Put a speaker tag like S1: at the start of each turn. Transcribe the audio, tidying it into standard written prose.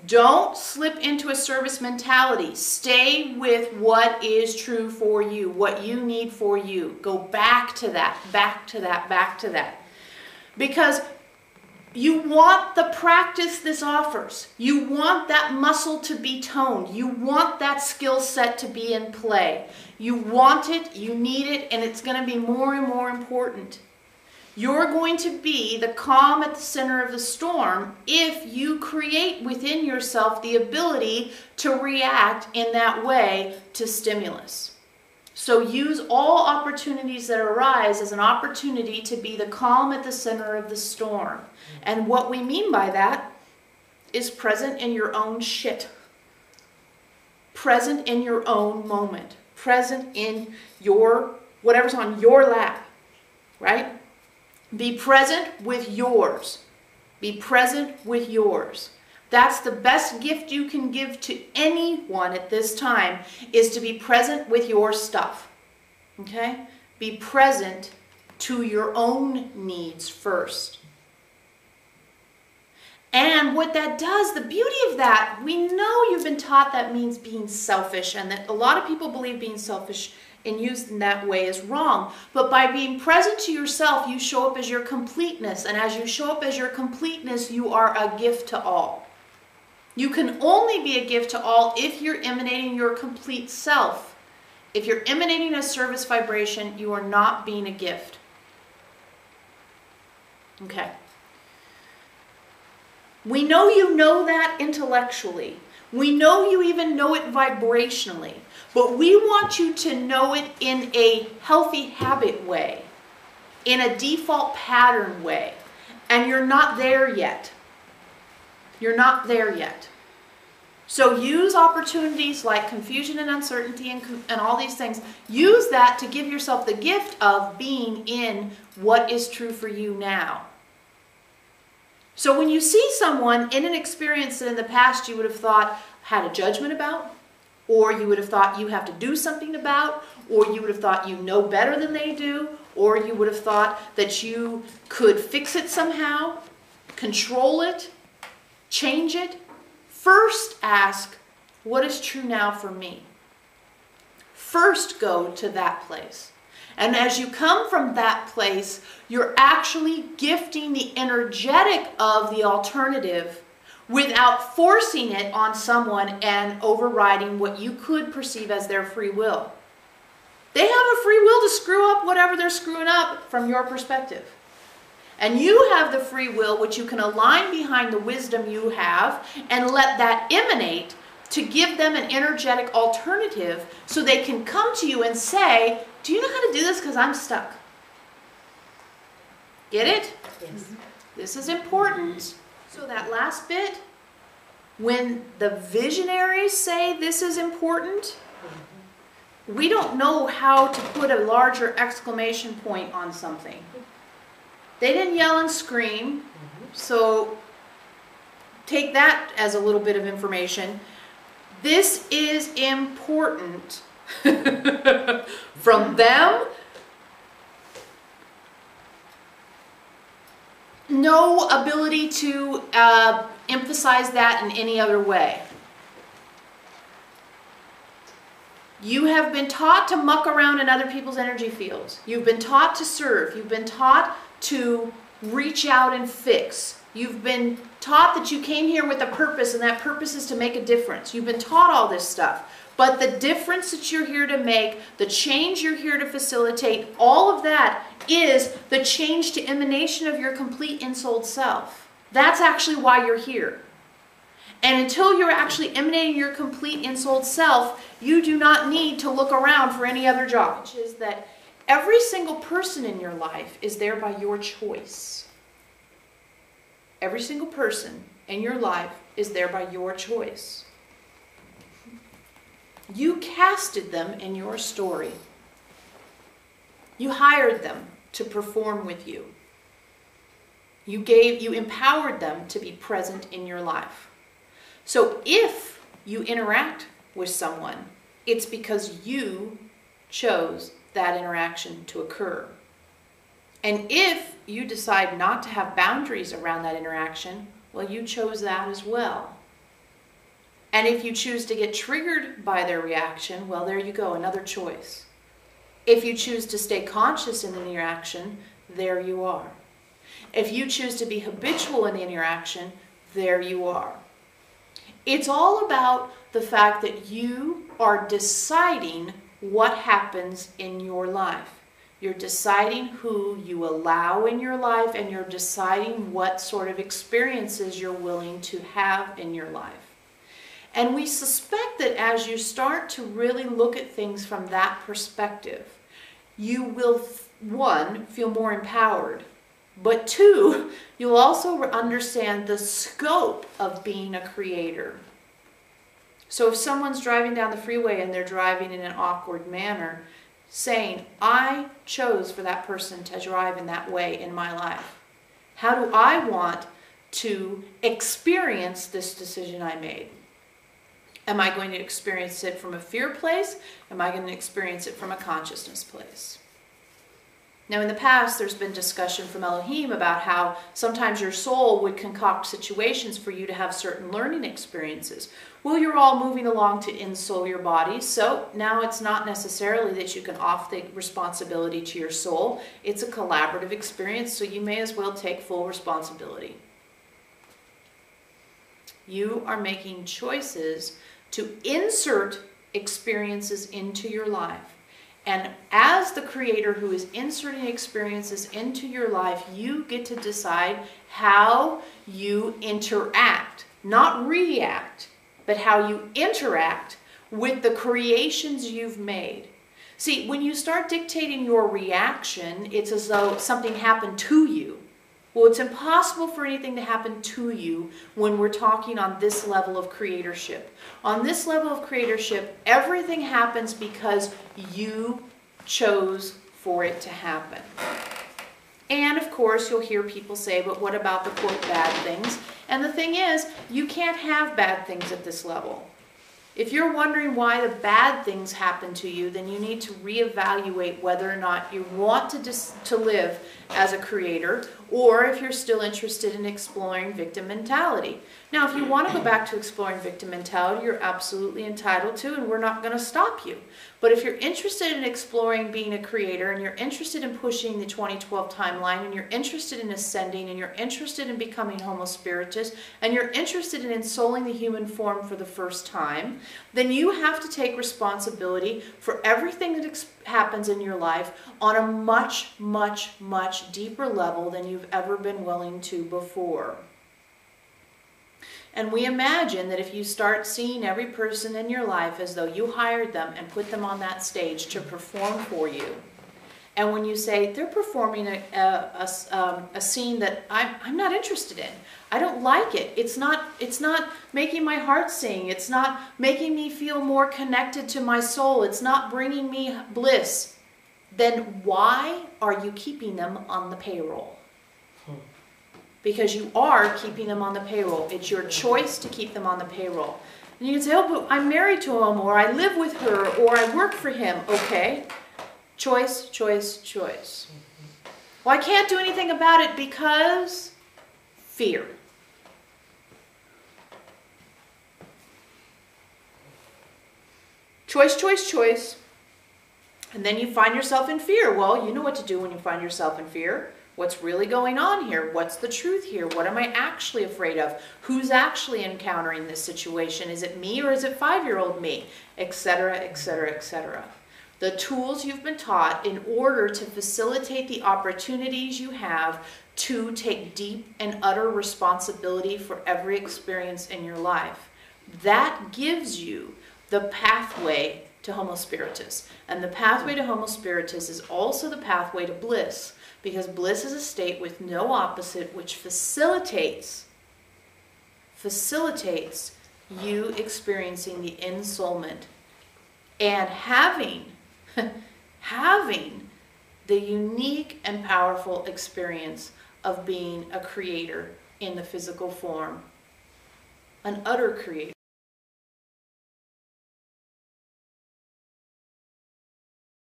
S1: Don't slip into a service mentality. Stay with what is true for you, what you need for you. Go back to that, back to that, back to that. Because you want the practice this offers. You want that muscle to be toned. You want that skill set to be in play. You want it, you need it, and it's going to be more and more important. You're going to be the calm at the center of the storm if you create within yourself the ability to react in that way to stimulus. So use all opportunities that arise as an opportunity to be the calm at the center of the storm. And what we mean by that is present in your own shit. Present in your own moment. Present in your, whatever's on your lap, right? Be present with yours. Be present with yours. That's the best gift you can give to anyone at this time, is to be present with your stuff. Okay? Be present to your own needs first. And what that does, the beauty of that, we know you've been taught that means being selfish, and that a lot of people believe being selfish and used in that way is wrong. But by being present to yourself, you show up as your completeness. And as you show up as your completeness, you are a gift to all. You can only be a gift to all if you're emanating your complete self. If you're emanating a service vibration, you are not being a gift. Okay. We know you know that intellectually. We know you even know it vibrationally. But we want you to know it in a healthy habit way, in a default pattern way. And you're not there yet. You're not there yet. So use opportunities like confusion and uncertainty and all these things. Use that to give yourself the gift of being in what is true for you now. So when you see someone in an experience that in the past you would have thought had a judgment about, or you would have thought you have to do something about, or you would have thought you know better than they do, or you would have thought that you could fix it somehow, control it, change it, first ask, what is true now for me? First go to that place. And as you come from that place, you're actually gifting the energetic of the alternative without forcing it on someone and overriding what you could perceive as their free will. They have a free will to screw up whatever they're screwing up from your perspective. And you have the free will which you can align behind the wisdom you have and let that emanate to give them an energetic alternative so they can come to you and say, do you know how to do this? Because I'm stuck. Get it?
S2: Yes.
S1: This is important. So that last bit, when the visionaries say this is important, we don't know how to put a larger exclamation point on something. They didn't yell and scream, so take that as a little bit of information. This is important from them. No ability to emphasize that in any other way. You have been taught to muck around in other people's energy fields. You've been taught to serve. You've been taught to reach out and fix. You've been taught that you came here with a purpose, and that purpose is to make a difference. You've been taught all this stuff. But the difference that you're here to make, the change you're here to facilitate, all of that is the change to emanation of your complete in-souled self. That's actually why you're here. And until you're actually emanating your complete in-souled self, you do not need to look around for any other job. Which is that every single person in your life is there by your choice. Every single person in your life is there by your choice. You casted them in your story. You hired them to perform with you. You empowered them to be present in your life. So if you interact with someone, it's because you chose that interaction to occur. And if you decide not to have boundaries around that interaction, well, you chose that as well. And if you choose to get triggered by their reaction, well, there you go, another choice. If you choose to stay conscious in the interaction, there you are. If you choose to be habitual in the interaction, there you are. It's all about the fact that you are deciding what happens in your life. You're deciding who you allow in your life, and you're deciding what sort of experiences you're willing to have in your life. And we suspect that as you start to really look at things from that perspective, you will, one, feel more empowered, but two, you'll also understand the scope of being a creator. So if someone's driving down the freeway and they're driving in an awkward manner, saying, I chose for that person to drive in that way in my life. How do I want to experience this decision I made? Am I going to experience it from a fear place? Am I going to experience it from a consciousness place? Now, in the past, there's been discussion from Eloheim about how sometimes your soul would concoct situations for you to have certain learning experiences. Well, you're all moving along to in-soul your body, so now it's not necessarily that you can off the responsibility to your soul. It's a collaborative experience, so you may as well take full responsibility. You are making choices to insert experiences into your life. And as the creator who is inserting experiences into your life, you get to decide how you interact, not react, but how you interact with the creations you've made. See, when you start dictating your reaction, it's as though something happened to you. Well, it's impossible for anything to happen to you when we're talking on this level of creatorship. On this level of creatorship, everything happens because you chose for it to happen. And of course, you'll hear people say, but what about the quote bad things? And the thing is, you can't have bad things at this level. If you're wondering why the bad things happen to you, then you need to reevaluate whether or not you want to live as a creator, or if you're still interested in exploring victim mentality. Now, if you want to go back to exploring victim mentality, you're absolutely entitled to, and we're not going to stop you. But if you're interested in exploring being a creator, and you're interested in pushing the 2012 timeline, and you're interested in ascending, and you're interested in becoming Homo Spiritus, and you're interested in ensouling the human form for the first time, then you have to take responsibility for everything that happens in your life on a much, much, much deeper level than you've ever been willing to before. And we imagine that if you start seeing every person in your life as though you hired them and put them on that stage to perform for you, and when you say they're performing a scene that I'm not interested in, I don't like it, it's not making my heart sing, it's not making me feel more connected to my soul, it's not bringing me bliss, then why are you keeping them on the payroll? Because you are keeping them on the payroll. It's your choice to keep them on the payroll. And you can say, oh, but I'm married to him, or I live with her, or I work for him. Okay. Choice, choice, choice. Well, I can't do anything about it because fear. Choice, choice, choice. And then you find yourself in fear. Well, you know what to do when you find yourself in fear. What's really going on here? What's the truth here? What am I actually afraid of? Who's actually encountering this situation? Is it me or is it 5-year-old me? Etc., etc., etc. The tools you've been taught in order to facilitate the opportunities you have to take deep and utter responsibility for every experience in your life. That gives you the pathway to Homo Spiritus. And the pathway to Homo Spiritus is also the pathway to bliss. Because bliss is a state with no opposite, which facilitates you experiencing the ensoulment and having the unique and powerful experience of being a creator in the physical form, an utter creator.